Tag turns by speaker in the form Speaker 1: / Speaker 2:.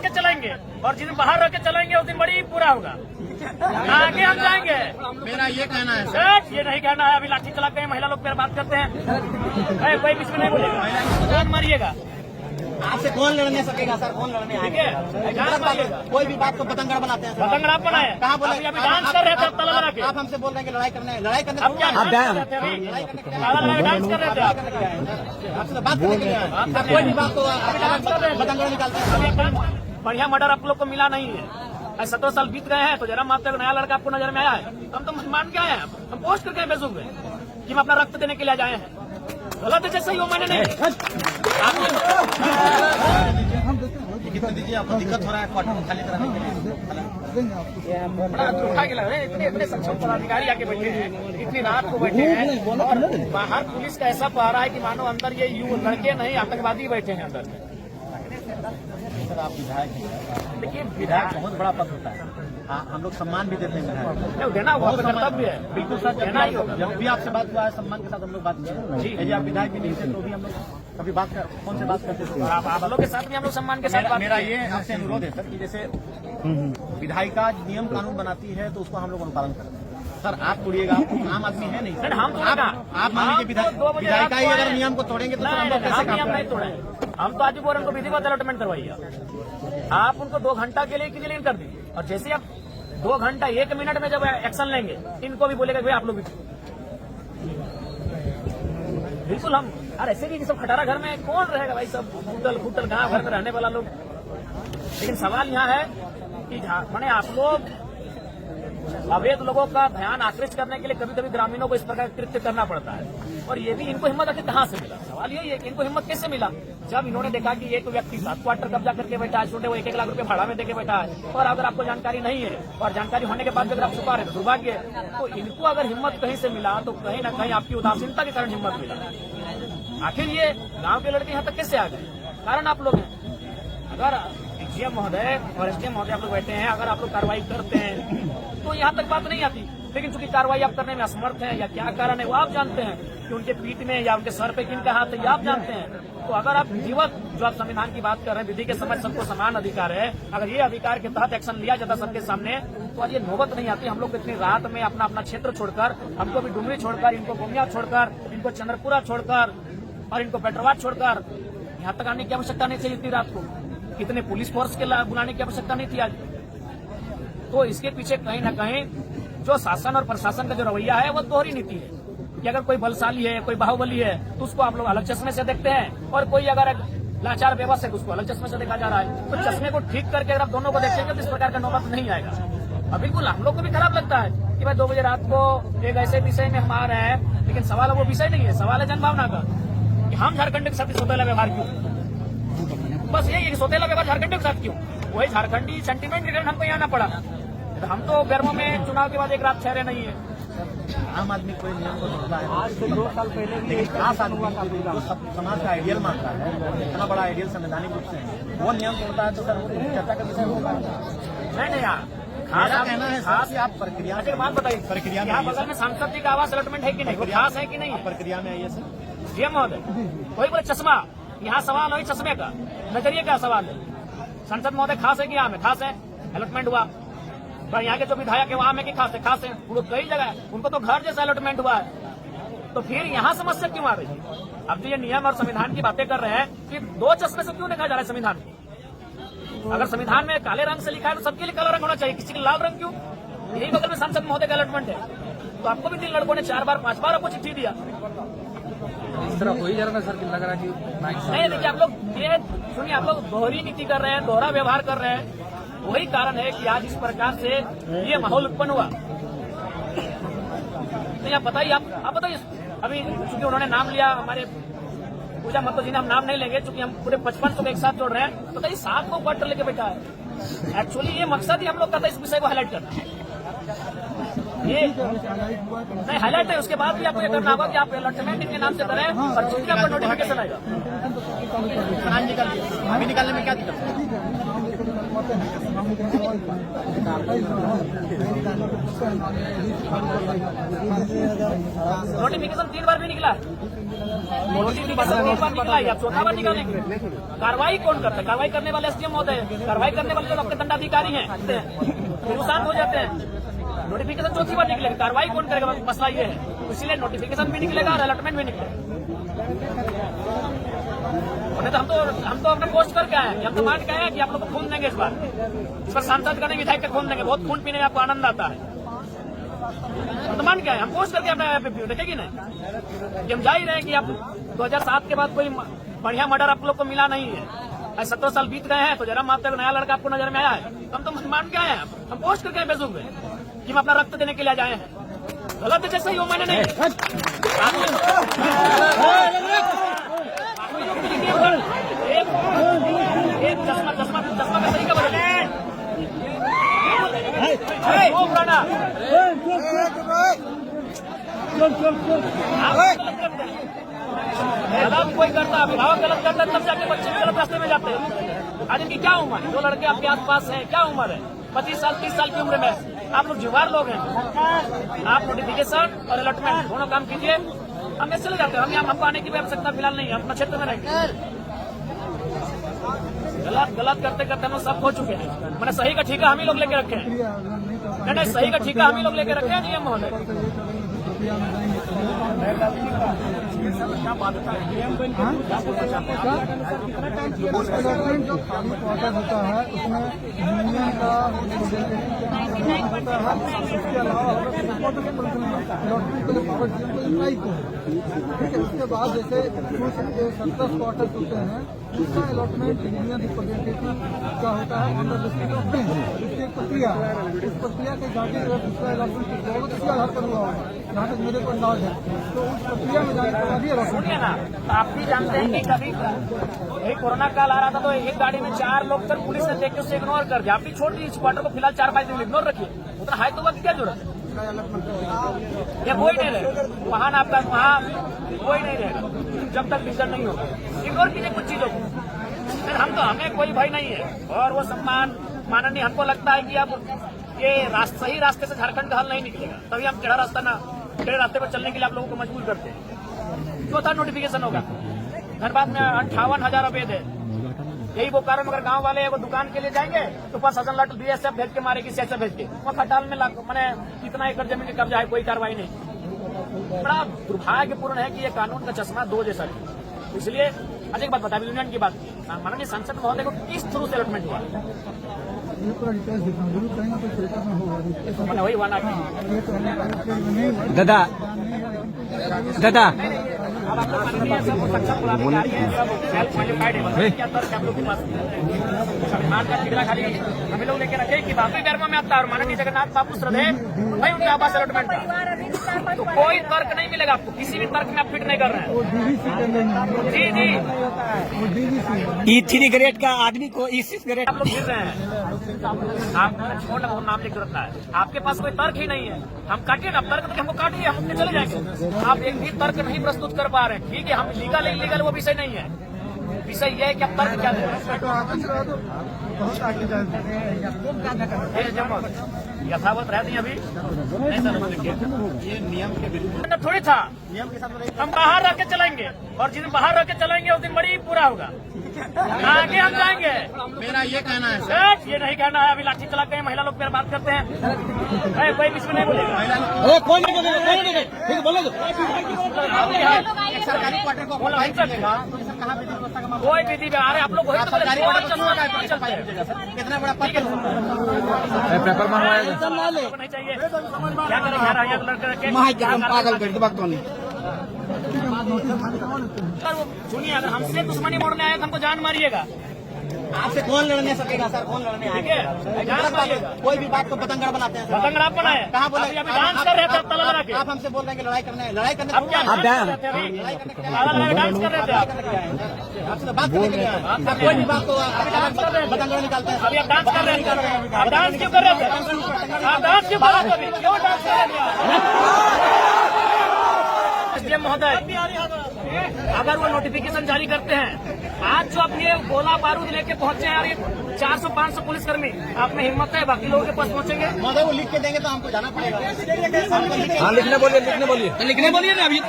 Speaker 1: के चलेंगे और जिस दिन बाहर रह के चलेंगे उस दिन बड़ी पूरा होगा। आगे हम जाएंगे।
Speaker 2: मेरा ये कहना है
Speaker 1: सर, ये नहीं कहना है। अभी लाठी चला के महिला लोग पर बात करते हैं, कोई बीच में नहीं बोलेगा, जान मारिएगा।
Speaker 2: आपसे कौन लड़ने सकेगा सर? कौन लड़ने
Speaker 1: ठीक है, जान मारिएगा।
Speaker 2: कोई भी बात को पतंगड़ बनाते हैं।
Speaker 1: पतंगड़ आप बनाए,
Speaker 2: कहाँ बोले?
Speaker 1: अभी डांस कर रहे थे, ताला लगा के।
Speaker 2: आप हमसे बोल रहे हैं कि लड़ाई करने
Speaker 1: अब क्या डांस कर रहे थे? अभी ताला लगा के डांस कर रहे थे आप।
Speaker 2: आपसे तो बात करने के लिए आए हैं। कोई भी बात को पतंगड़ निकालते हैं।
Speaker 1: बढ़िया मर्डर आप लोग को मिला नहीं है। 17 साल बीत गए हैं तो जरा मानते नया लड़का आपको नजर में आया है। हम तो मान के आए हैं, हम पोस्ट करके फेसबुक पे कि हम अपना रक्त देने के लिए जाए हैं। गलत है जैसे ही वो मैंने नहीं।
Speaker 2: कितना दीजिए, आपको दिक्कत हो रहा है क्वार्टर खाली कराने के लिए?
Speaker 1: बड़ा दुर्भाग्य लग रहा है, इतने सक्षम पदाधिकारी आके बैठे हैं, इतनी रात को बैठे हैं और बाहर पुलिस का ऐसा पहरा है कि मानो अंदर ये लड़के नहीं आतंकवादी बैठे हैं अंदर।
Speaker 2: सर आप विधायक हैं,
Speaker 1: देखिए
Speaker 2: विधायक बहुत बड़ा पद होता है। हम लोग सम्मान भी देते हैं विधायक,
Speaker 1: देना हुआ कर्तव्य है, बिल्कुल सर देना ही होगा।
Speaker 2: जब भी आपसे बात हुआ है सम्मान के साथ हम लोग बात किए। यदि आप विधायक भी नहीं थे तो भी हम लोग कभी बात कर, कौन से बात करते थे?
Speaker 1: आप लोग के साथ भी हम लोग सम्मान के साथ बात।
Speaker 2: मेरा ये आपसे अनुरोध है सर कि जैसे विधायिका नियम कानून बनाती है तो उसको हम लोग अनुपालन करते हैं। सर आप तोड़िएगा, आप आम आदमी है नहीं
Speaker 1: सर, हम तो
Speaker 2: आप मान लीजिए विधायिका ही अगर नियम को तोड़ेंगे तो हम लोग कैसे काम
Speaker 1: नहीं तोड़े। हम तो आज भी बोल रहे हैं उनको विधिवत अलॉटमेंट करवाइए। आप उनको 2 घंटा के लिए क्लियर कर दीजिए और जैसे आप 2 घंटा 1 मिनट में जब एक्शन लेंगे इनको भी बोलेगा भाई आप लोग भी बिल्कुल। हम और ऐसे भी सब खटारा घर में कौन रहेगा भाई, सब फूटल गांव घर में रहने वाला लोग। लेकिन सवाल यहाँ है कि मैंने आप लोग अवैध लोगों का ध्यान आकृष्ट करने के लिए कभी कभी ग्रामीणों को इस प्रकार कृत्य करना पड़ता है और ये भी इनको हिम्मत आखिर कहाँ से मिला? सवाल यही है कि इनको हिम्मत कैसे मिला जब इन्होंने देखा कि एक व्यक्ति 7 क्वार्टर कब्जा करके बैठा है, छोटे वो 1-1 लाख रुपए भाड़ा में देके बैठा है और अगर आपको जानकारी नहीं है और जानकारी होने के बाद भी अगर आप छुपा रहे तो दुर्भाग्य है। तो इनको अगर हिम्मत कहीं से मिला तो कहीं ना कहीं आपकी उदासीनता के कारण हिम्मत मिला। आखिर ये गाँव के लड़के यहाँ तक कैसे आ गए? कारण आप लोग हैं। अगर डीजीएम महोदय और एसडीएम महोदय आप लोग बैठे हैं, अगर आप लोग कार्रवाई करते हैं तो यहाँ तक बात नहीं आती। लेकिन चूंकि कार्रवाई आप करने में असमर्थ हैं या क्या कारण है वो आप जानते हैं कि उनके पीठ में या उनके सर पे किनका हाथ है ये आप जानते हैं। तो अगर आप विधिवत जो आप संविधान की बात कर रहे हैं, विधि के समझ सबको समान अधिकार है, अगर ये अधिकार के तहत एक्शन लिया जाता सबके सामने तो आज ये नौबत नहीं आती। हम लोग इतनी रात में अपना क्षेत्र छोड़कर, हमको भी डुमरी छोड़कर, इनको गोमिया छोड़कर, इनको चंद्रपुरा छोड़कर और इनको पेट्रोवाट छोड़कर यहाँ तक आने की आवश्यकता नहीं थी इतनी रात को। कितने पुलिस फोर्स के बुलाने की आवश्यकता नहीं थी आज। तो इसके पीछे कहीं ना कहीं जो शासन और प्रशासन का जो रवैया है वो दोहरी नीति है कि अगर कोई बलशाली है, कोई बाहुबली है तो उसको आप लोग अलग चश्मे से देखते हैं और कोई अगर लाचार बेबस है तो उसको अलग चश्मे से देखा जा रहा है। तो चश्मे को ठीक करके अगर आप दोनों को देखेंगे तो इस प्रकार का नौबत नहीं आएगा। अब बिल्कुल हम लोग को भी खराब लगता है कि भाई 2 बजे रात को एक ऐसे विषय में हम आ रहे हैं, लेकिन सवाल वो विषय नहीं है, सवाल है जनभावना का कि हम झारखंड के साथ सौतेला व्यवहार क्यों? बस यही है कि सौतेला व्यवहार झारखंड के साथ क्यों? वही झारखंडी सेंटीमेंट के कारण हमको यहाँ आना पड़ा। तो हम तो गर्मों में चुनाव के बाद एक रात ठहरे नहीं है।
Speaker 2: आम आदमी कोई नियम को तोड़ता है आज से 2 साल पहले, लेकिन खास आदमी जो समाज का आइडियल मानता है, इतना बड़ा आइडियल संवैधानिक रूप से वो नियम तोड़ता है तो सर वो चर्चा का विषय होगा।
Speaker 1: नहीं यार,
Speaker 2: खास कहना है खास आप प्रक्रिया
Speaker 1: की बात बताइए।
Speaker 2: प्रक्रिया में
Speaker 1: यहाँ बगल में सांसद जी का आवास अलॉटमेंट है कि नहीं? खास है कि नहीं?
Speaker 2: प्रक्रिया में आइए सर।
Speaker 1: डीएम महोदय वही बोले चश्मा, यहाँ सवाल वही चश्मे का, नजरिए का सवाल है। संसद महोदय खास है कि यहाँ में खास है? अलॉटमेंट हुआ पर यहाँ के जो विधायक है वहां में कि खास है वो कई जगह है, उनको तो घर जैसा अलॉटमेंट हुआ है। तो फिर यहाँ समस्या क्यों आ रही है? अब तो ये नियम और संविधान की बातें कर रहे हैं कि 2 चश्मे से क्यों देखा जा रहा है संविधान को? अगर संविधान में काले रंग से लिखा है तो सबके लिए काला रंग होना चाहिए, किसी के लाल रंग क्यों? यही बगल में सांसद महोदय का अलॉटमेंट है। तो आपको भी 3 लड़कों ने 4 बार 5 बार आपको चिट्ठी दिया।
Speaker 3: इस तरह हो ही जा रहा सर, लग रहा है कि
Speaker 1: नहीं। देखिए आप लोग ये सुनिए, आप लोग दोहरी नीति कर रहे हैं, दोहरा व्यवहार कर रहे हैं। वही कारण है कि आज इस प्रकार से ये माहौल उत्पन्न हुआ। तो आप बताइए, आप बताइए। अभी चूंकि उन्होंने नाम लिया हमारे पूजा महतो जी ने, हम नाम नहीं लेंगे चूंकि हम पूरे 55 को एक साथ जोड़ रहे हैं। बताइए 7 को क्वार्टर लेके बैठा है। एक्चुअली ये मकसद ही हम लोग का था इस विषय को हाईलाइट करना। ये नहीं हाईलाइट है, उसके बाद भी आपको ये करना होगा कि आप अलॉटमेंट इनके नाम से करें और चूंकि आपको नोटिफिकेशन आएगा।
Speaker 2: अभी निकालने में क्या दिक्कत है?
Speaker 1: नोटिफिकेशन 3 बार भी निकला है, नोटिफिकेशन 3 बार निकला है, आप चौथा बार निकालेंगे। कार्रवाई कौन करता है? कार्रवाई करने वाले एसडीएम महोदय, कार्रवाई करने वाले लोग आपके दंडाधिकारी हैं, फिर शांत हो जाते हैं। नोटिफिकेशन चौथी बार निकलेगा, कार्रवाई कौन करेगा? मसला ये है, इसीलिए नोटिफिकेशन भी निकलेगा और अलॉटमेंट भी निकलेगा। तो हम तो अपना पोस्ट करके आए हैं, हम तो मान के आए हैं कि आप लोग को खून देंगे इस बार सांसद का नहीं, विधायक का खून देंगे, बहुत खून पीने में आपको आनंद आता है। हम तो मान के आए, हम पोस्ट करके अपना देखेगी नहीं कि हम जा ही रहे हैं कि आप 2007 के बाद कोई बढ़िया मर्डर आप लोग को मिला नहीं है। 17 साल बीत गए हैं तो जरा मात्र नया लड़का आपको नजर में आया है, हम तो मान के आए हैं, हम पोस्ट करके फेसबुक पे कि हम अपना रक्त देने के लिए जाए हैं। गलत है जैसे ही वो मैंने नहीं एक चश्मा का तरीका बदले गलत कोई करता, अभिभावक गलत करता है तब जाके बच्चे भी गलत रास्ते में जाते हैं। आज इनकी क्या उम्र है? 2 लड़के आपके आसपास हैं, क्या उम्र है? 25 साल 30 साल की उम्र में आप लोग जुगाड़ लोग हैं। आप नोटिफिकेशन और अलॉटमेंट दोनों काम कीजिए, हम चले जाते हैं। हमको आने की भी आवश्यकता फिलहाल नहीं है, अपना क्षेत्र में रहेंगे। गलत करते करते हम लोग सब हो चुके हैं। मैंने सही का ठीका हम ही लोग लेके रखे हैं, नहीं सही का ठीका हम ही लोग लेके रखे हैं। नियम महोदय
Speaker 4: जो खाली क्वार्टर होता है उसमें यूनियन का होता है, उसके अलावा लॉटरी को पावर डीएम को अप्लाई को, ठीक है। उसके बाद जैसे कुछ 70 क्वार्टर होते हैं उसका अलॉटमेंट यूनियन रिप्रेजेंटेटिव का होता है under the state of bench. उसकी एक प्रक्रिया है, उस प्रक्रिया के जाके अगर दूसरा अलॉटमेंट किसी आधार पर हुआ होगा, जहाँ तक मेरे को अंदाज है, तो उस प्रक्रिया में जाने के बाद ही अलॉटमेंट।
Speaker 1: सुनिए ना, आप भी जानते हैं कि कभी कोरोना काल आ रहा था तो एक गाड़ी में 4 लोग थे, पुलिस ने देख के उससे इग्नोर कर दिया। आप भी छोड़ दी इस क्वार्टर को फिलहाल 4-5 दिन इग्नोर रखिए, उतना हाई तो वक्त क्या जरूरत है? ये कोई नहीं रहेगा वहाँ, आपका वहाँ कोई नहीं रहेगा जब तक विजन नहीं होगा। इग्नोर कीजिए कुछ चीजों को, फिर हमें कोई भय नहीं है। और वो सम्मान माननीय, हमको लगता है कि अब ये सही रास्ते से झारखंड का हल नहीं निकलेगा, तभी हम टेढ़ा रास्ते पर चलने के लिए आप लोगों को मजबूर करते हैं। चौथा नोटिफिकेशन होगा, धनबाद में 58,000 अवैध है। यही वो कारण, अगर गांव वाले वो दुकान के लिए जाएंगे तो प्रशासन लाठ बीएसएफ भेज के मारेगी, सीएसएफ भेज के। वहाँ खटाल में मैंने कितना एकड़ जमीन के कब्जा है, कोई कार्रवाई नहीं। बड़ा दुर्भाग्यपूर्ण है कि ये कानून का चश्मा 2 जैसा है। इसलिए आज एक बात बता, यूनियन की बात की, माननीय सांसद महोदय को किस थ्रू से अलॉटमेंट हुआ? मैंने वही वाना
Speaker 3: दादा
Speaker 1: अब आप लोग माननीय सब सक्षम पदाधिकारी हैं, सब सेल्फ क्वालिफाइड है, क्या तर्क आप लोग के पास? संविधान का ठिकरा खाली हम लोग लेके रखे कि बाकी धर्म में आता है। और माननीय जगन्नाथ बापू श्रद्धे भाई उनके आवास अलॉटमेंट था, तो कोई तर्क नहीं मिलेगा आपको, किसी भी तर्क में आप फिट नहीं कर रहे हैं। जी
Speaker 3: E3 का आदमी को E6
Speaker 1: आप लोग गिर रहे हैं। आप छोड़ नाम लिख रखा है, आपके पास कोई तर्क ही नहीं है। हम काटिए ना, तर्क हमको काटिए, हम अपने चले जाएंगे। आप एक भी तर्क नहीं प्रस्तुत कर पा रहे हैं, ठीक है। हम लीगल इलीगल वो विषय नहीं है, विषय ये है कि आप तर्क क्या दे रहे हैं। यथावत रहती अभी नहीं सर,
Speaker 2: ये नियम के विरुद्ध
Speaker 1: थोड़ी था।
Speaker 2: नियम के साथ
Speaker 1: हम बाहर रह के चलेंगे, और जिस दिन बाहर रह के चलेंगे उस दिन बड़ी पूरा होगा, आगे हम जाएंगे।
Speaker 2: मेरा ये कहना है सर,
Speaker 1: ये नहीं कहना है। अभी लाठी चला के महिला लोग मेरे बात करते हैं, कोई बीच में नहीं बोलेगा।
Speaker 3: कौन बोले
Speaker 2: सरकारी क्वार्टर को
Speaker 1: बोला नहीं सकता, कोई विधि में आ रहे आप लोग वही तो बोले,
Speaker 2: सरकारी क्वार्टर कितना बड़ा पद
Speaker 3: पेपर मंगवाएगा
Speaker 1: नहीं चाहिए। क्या करें यार, यहाँ लड़के
Speaker 3: पागल कर दो भक्तों ने।
Speaker 1: सुनिए, अगर हमसे दुश्मनी मोड़ने आए तो हमको जान मारिएगा।
Speaker 2: आपसे कौन लड़ने सकेगा सर? कौन लड़ने आएगा? कोई भी बात को पतंगड़ बनाते हैं।
Speaker 1: पतंगड़ आप बनाए,
Speaker 2: कहाँ बोले?
Speaker 1: अभी डांस कर रहे थे तला लगा के।
Speaker 2: आप हमसे बोल रहे हैं कि लड़ाई करने
Speaker 1: अब क्या
Speaker 3: आप डांस
Speaker 1: डांस कर रहे थे आप?
Speaker 2: आपसे तो बात करने के लिए आए। कोई भी बात को पतंगड़ निकालते हैं।
Speaker 1: अभी आप डांस कर रहे थे, आप डांस क्यों कर रहे थे? आप डांस क्यों कर रहे थे? क्यों डांस कर रहे थे? महोदय अगर वो नोटिफिकेशन जारी करते हैं, आज जो अपने गोला बारूद लेके पहुंचे हैं, अरे 400-500 पुलिसकर्मी, आप में हिम्मत है बाकी लोगों के पास पहुंचेंगे?
Speaker 2: मगर वो लिख के देंगे तो हमको जाना पड़ेगा।
Speaker 3: हाँ लिखने बोलिए ना अभी।